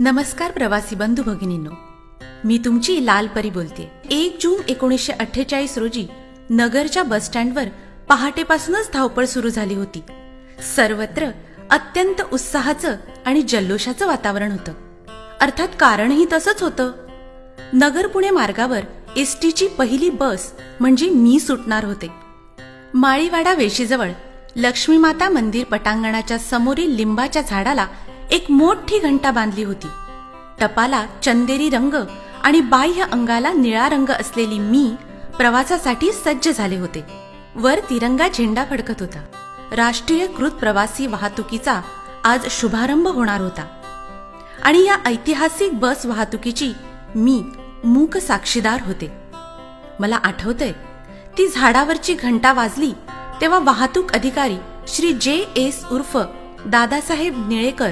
नमस्कार प्रवासी बंधू भगिनींनो, मी तुमची लाल परी बोलते। 1 जून 1948 रोजी नगरच्या बस स्टँडवर पहाटेपासूनच धावपळ सुरू झाली होती। सर्वत्र अत्यंत उत्साहाचं आणि जल्लोषाचं वातावरण होतं। अर्थात कारणही तसंच होतं। नगर पुणे मार्गावर एसटीची पहिली बस म्हणजे मी सुटणार होते। माळीवाडा वेशीजवळ लक्ष्मीमाता मंदिर पटांगणाच्या समोरील लिंबाच्या झाडाला एक मोठी घंटा बांधली होती। टपाला चंदेरी रंग आणि बाह्य अंगाला निळा रंग असलेली मी प्रवासासाठी सज्ज झाले होते। वर तिरंगा झेंडा फडकत होता। राष्ट्रीयकृत प्रवासी वाहतुकीचा आज शुभारंभ होणार होता आणि या ऐतिहासिक बस वाहतुकीची मी मूक साक्षीदार होते। मला आठवतंय, ती झाडावरची घंटा वाजली तेव्हा वाहतूक अधिकारी श्री JS उर्फ दादासाहेब निळेकर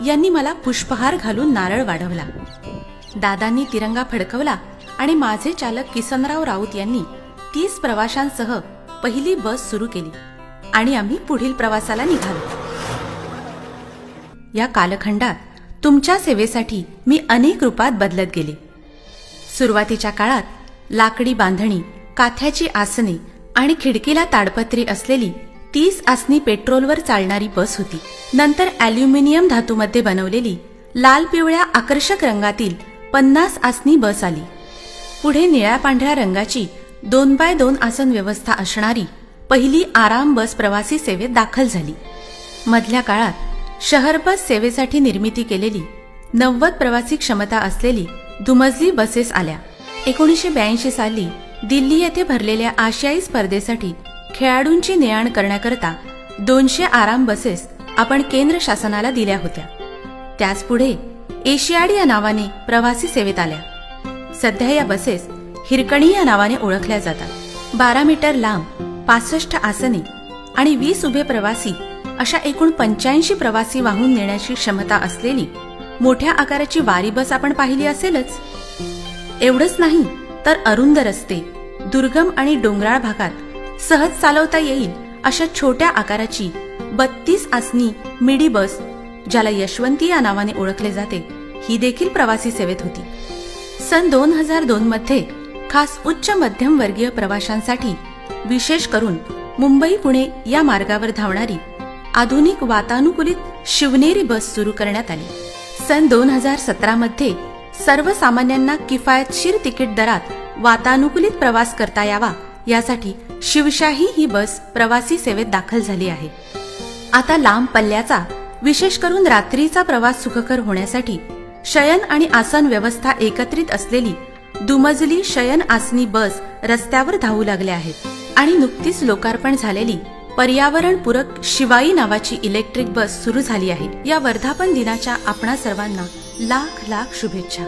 यांनी मला पुष्पहार घालून नारळ वाढवला। दादांनी तिरंगा फडकवला आणि माझे चालक किसनराव राऊत यांनी 30 प्रवाशांसह पहिली बस सुरू केली आणि आम्ही पुढील प्रवासाला निघालो। या कालखंडात तुमच्या सेवेसाठी मी अनेक रूपात बदलत गेले। सुरुवातीच्या काळात लाकडी बांधणी, काथ्याची आसने आणि खिडकीला ताडपत्री असलेली 30 आसनी पेट्रोलवर चालणारी बस होती। नंतर ॲल्युमिनियम धातूमध्ये बनवलेली लाल पिवळ्या आकर्षक रंगातील 50 आसनी बस आली। पुढे निळ्या पांढऱ्या रंगाची 2x2 आसन व्यवस्था असणारी पहिली आराम बस प्रवासी सेवेत दाखल झाली। मधल्या काळात शहर बस सेवेसाठी निर्मिती केलेली 90 प्रवासी क्षमता असलेली दुमजली बसेस आल्या। 1982 साली दिल्ली येथे भरलेल्या आशियाई स्पर्धेसाठी खेळाडूंची ने-आण करण्याकरता 200 आराम बसेस आपण केंद्र शासनाला दिल्या होत्या। त्याच पुढे एशियाड या नावाने प्रवासी सेवेत आल्या। सध्या या बसेस हिरकणी या नावाने ओळखल्या जातात। 12 मीटर लांब, 65 आसने आणि 20 उभे प्रवासी अशा एकूण 85 प्रवासी वाहून नेण्याची क्षमता असलेली मोठ्या आकाराची वारी बस आपण पाहिली असेलच। एवढंच नाही तर अरुंद रस्ते, दुर्गम आणि डोंगराळ भागात सहज चालवता येईल अशा छोट्या आकाराची 32 आसनी मिडी बस, ज्याला यशवंती या नावाने ओळखले जाते, ही देखील प्रवासी सेवेत होती। सन 2002 मध्ये खास उच्च मध्यम वर्गीय प्रवाशांसाठी विशेष करून मुंबई पुणे या मार्गावर धावणारी आधुनिक वातानुकूलित शिवनेरी बस सुरू करण्यात आली। सन 2017 मध्ये सर्वसामान्यांना किफायतशीर तिकीट दरात वातानुकूलित प्रवास करता यावा यासाठी शिवशाही ही बस प्रवासी सेवेत दाखल झाली आहे। आता लांब पल्ल्याचा, विशेष करून रात्रीचा प्रवास सुखकर होण्यासाठी शयन आणि आसन व्यवस्था एकत्रित असलेली दुमजली शयन आसनी बस रस्त्यावर धावू लागल्या आहेत आणि नुकतीच लोकार्पण झालेली पर्यावरणपूरक शिवाई नावाची इलेक्ट्रिक बस सुरू झाली आहे। या वर्धापन दिनाच्या आपणा सर्वांना लाख लाख शुभेच्छा।